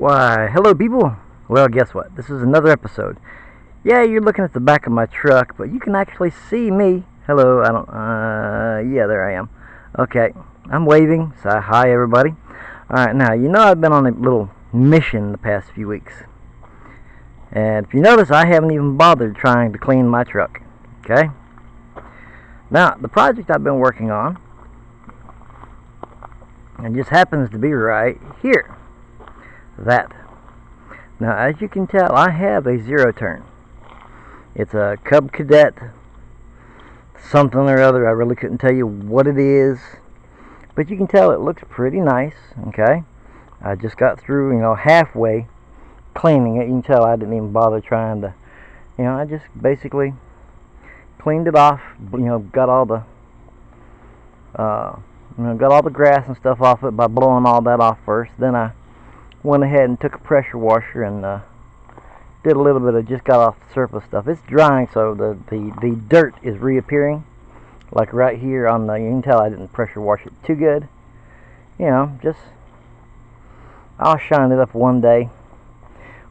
Why, hello people! Well, guess what? This is another episode. Yeah, you're looking at the back of my truck, but you can actually see me. Hello, yeah, there I am. Okay, I'm waving, so hi everybody. Alright, now, you know I've been on a little mission the past few weeks. And if you notice, I haven't even bothered trying to clean my truck. Okay? Now, the project I've been working on, it just happens to be right here. That. Now, as you can tell, I have a zero turn. It's a Cub Cadet, something or other. I really couldn't tell you what it is, but you can tell it looks pretty nice. Okay, I just got through, halfway cleaning it. You can tell I didn't even bother trying to, I just basically cleaned it off. Got all the, got all the grass and stuff off it by blowing all that off first. Then I went ahead and took a pressure washer and did a little bit of just got off the surface stuff. It's drying, so the dirt is reappearing, like right here on the. You can tell I didn't pressure wash it too good. Just I'll shine it up one day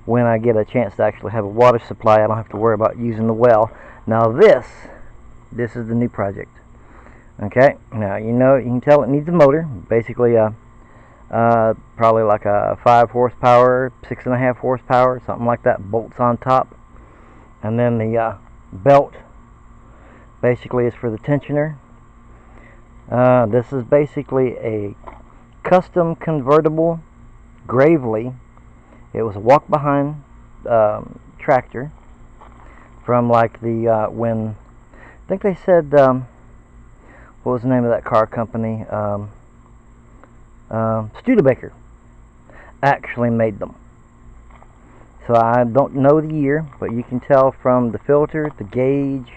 when I get a chance to actually have a water supply. I don't have to worry about using the well. Now this is the new project. Okay, now you can tell it needs a motor. Basically, probably like a 5 horsepower, 6.5 horsepower, something like that. Bolts on top, and then the belt basically is for the tensioner. This is basically a custom convertible Gravely. It was a walk-behind tractor from like the when I think they said what was the name of that car company? Studebaker actually made them. So I don't know the year, but you can tell from the filter, the gauge,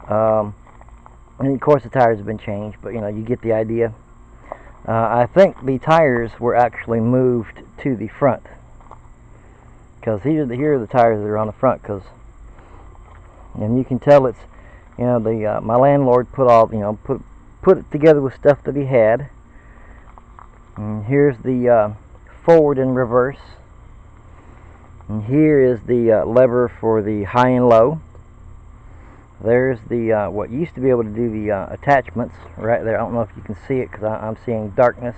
and of course the tires have been changed, but you get the idea. I think the tires were actually moved to the front, because here are the tires that are on the front. And you can tell it's my landlord put all put it together with stuff that he had. And here's the forward and reverse. And here is the lever for the high and low. There's the what used to be able to do the attachments right there. I don't know if you can see it because I'm seeing darkness.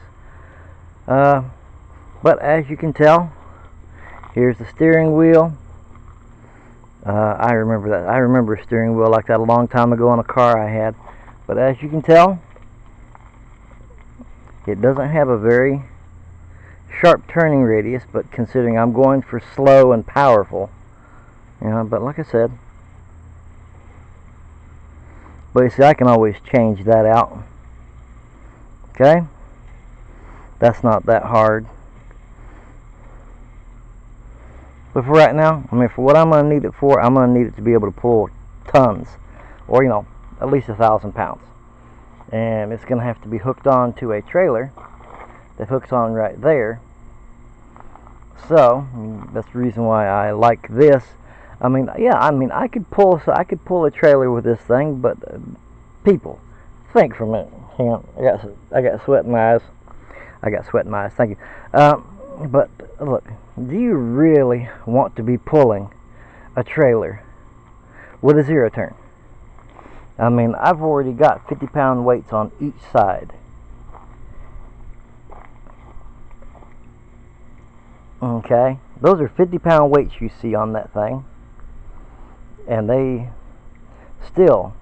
But as you can tell, here's the steering wheel. I remember that. I remember a steering wheel like that a long time ago on a car I had. But as you can tell, it doesn't have a very sharp turning radius, but considering I'm going for slow and powerful, but like I said, but you see, I can always change that out. Okay, that's not that hard. But for right now, for what I'm going to need it for, I'm going to need it to be able to pull tons, or at least 1,000 pounds. And it's going to have to be hooked on to a trailer that hooks on right there. So that's the reason why I like this. I could pull a trailer with this thing, but people, think for a minute. Hang on, I got sweat in my eyes. Thank you. But look, do you really want to be pulling a trailer with a zero turn? I've already got 50-pound weights on each side. Okay, those are 50-pound weights you see on that thing. And they still,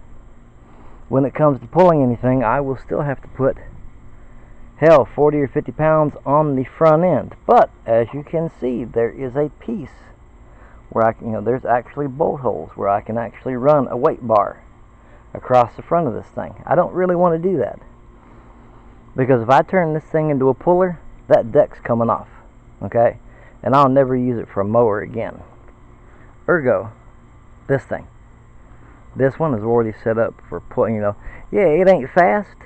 when it comes to pulling anything, I will still have to put, 40 or 50 pounds on the front end. But as you can see, there is a piece where I can, there's actually bolt holes where I can actually run a weight bar across the front of this thing. I don't really want to do that, because if I turn this thing into a puller, that deck's coming off. Okay, and I'll never use it for a mower again. Ergo, this one is already set up for pulling. Yeah, it ain't fast.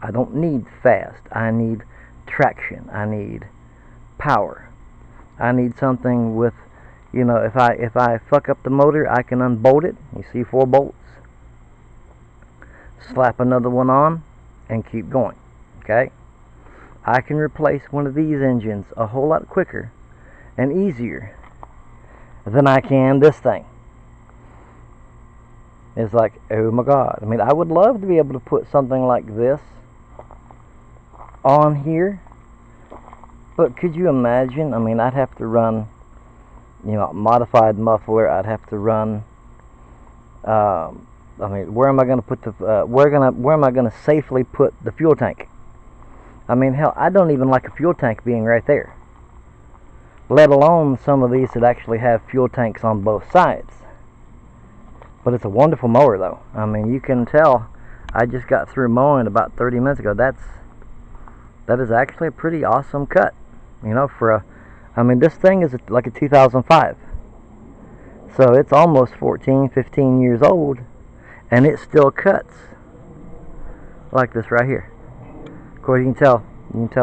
I don't need fast. I need traction. I need power. I need something with, if I fuck up the motor, I can unbolt it. You see 4 bolts. Slap another one on and keep going. Okay? I can replace one of these engines a whole lot quicker and easier than I can this thing. It's like, oh my God. I mean, I would love to be able to put something like this on here, but could you imagine? I mean, I'd have to run, modified muffler. I'd have to run. I mean, where am I going to put the? Where am I going to safely put the fuel tank? I mean, hell, I don't even like a fuel tank being right there. Let alone some of these that actually have fuel tanks on both sides. But it's a wonderful mower, though. I mean, you can tell. I just got through mowing about 30 minutes ago. That is actually a pretty awesome cut. I mean, this thing is like a 2005. So it's almost 14, 15 years old, and it still cuts like this right here. Of course, you can tell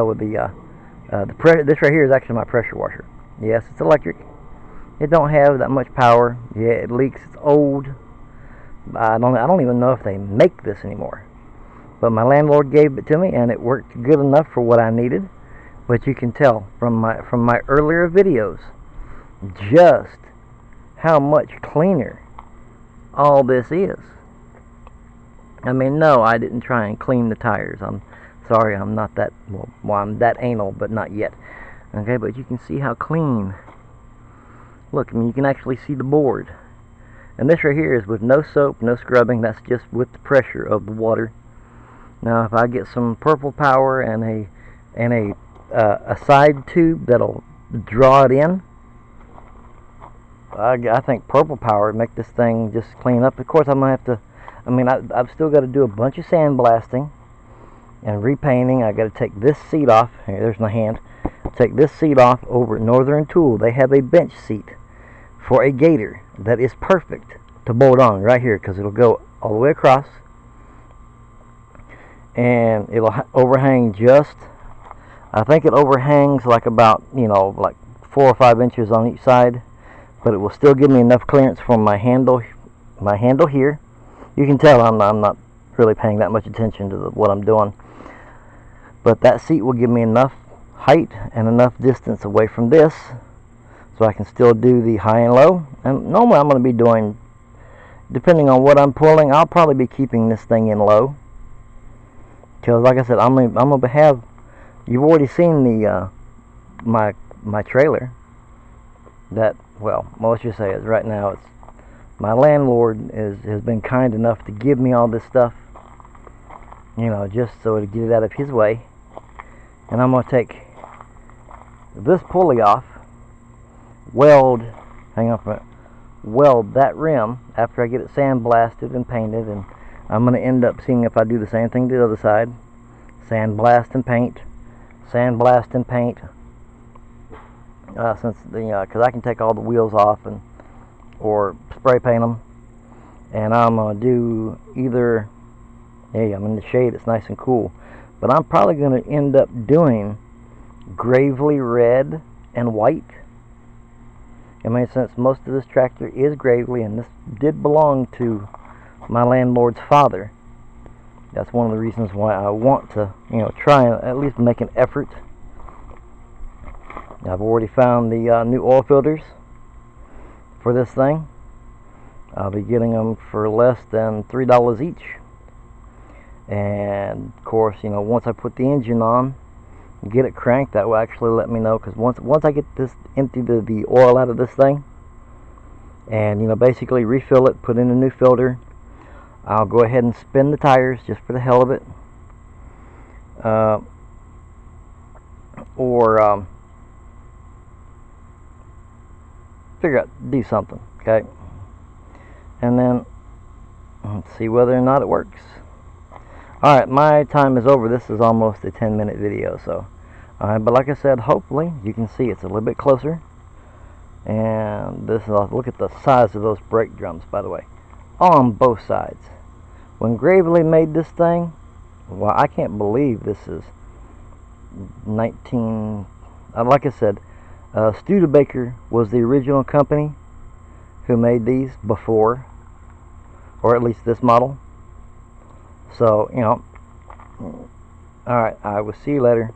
with this right here is actually my pressure washer. Yes, it's electric. It don't have that much power. Yeah, it leaks. It's old. I don't even know if they make this anymore. But my landlord gave it to me, and it worked good enough for what I needed. But you can tell from my earlier videos just how much cleaner all this is. I mean, no, I didn't try and clean the tires. I'm sorry, I'm not that, well, I'm that anal, but not yet. Okay, but you can see how clean. Look, I mean, you can actually see the board. And this right here is with no soap, no scrubbing. That's just with the pressure of the water. Now, if I get some purple power and a side tube that'll draw it in, I think purple power would make this thing just clean up. Of course, I'm gonna have to. I mean, I've still got to do a bunch of sandblasting and repainting. I got to take this seat off. Here, there's my hand. Take this seat off over at Northern Tool. They have a bench seat for a gator that is perfect to bolt on right here, because it'll go all the way across and it'll overhang just, I think it overhangs like about, like 4 or 5 inches on each side, but it will still give me enough clearance from my handle here. You can tell I'm not really paying that much attention to what I'm doing, but that seat will give me enough height and enough distance away from this so I can still do the high and low. And normally I'm going to be doing, depending on what I'm pulling, I'll probably be keeping this thing in low, because like I said, I'm going to have, you've already seen the my trailer that, well, let's just say is right now, it's my landlord has been kind enough to give me all this stuff, just so to get it out of his way. And I'm going to take this pulley off, weld that rim after I get it sandblasted and painted, and I'm going to end up seeing if I do the same thing to the other side. Sandblast and paint, sandblast and paint, because I can take all the wheels off or spray paint them, and I'm going to do either, hey, I'm in the shade, it's nice and cool, but I'm probably going to end up doing gravely red and white. I mean, since most of this tractor is gravely, and this did belong to my landlord's father, that's one of the reasons why I want to, try and at least make an effort. I've already found the new oil filters for this thing. I'll be getting them for less than $3 each. And of course, once I put the engine on, get it cranked, that will actually let me know, because once I get this empty the oil out of this thing, and basically refill it, put in a new filter, I'll go ahead and spin the tires just for the hell of it, or figure out, do something, okay, and then let's see whether or not it works. Alright, my time is over. This is almost a 10-minute video, so alright, but like I said, hopefully you can see it's a little bit closer. And this is, look at the size of those brake drums, by the way, on both sides. When Gravely made this thing, well, I can't believe this is 19, like I said, Studebaker was the original company who made these before, or at least this model. So, alright, I will see you later.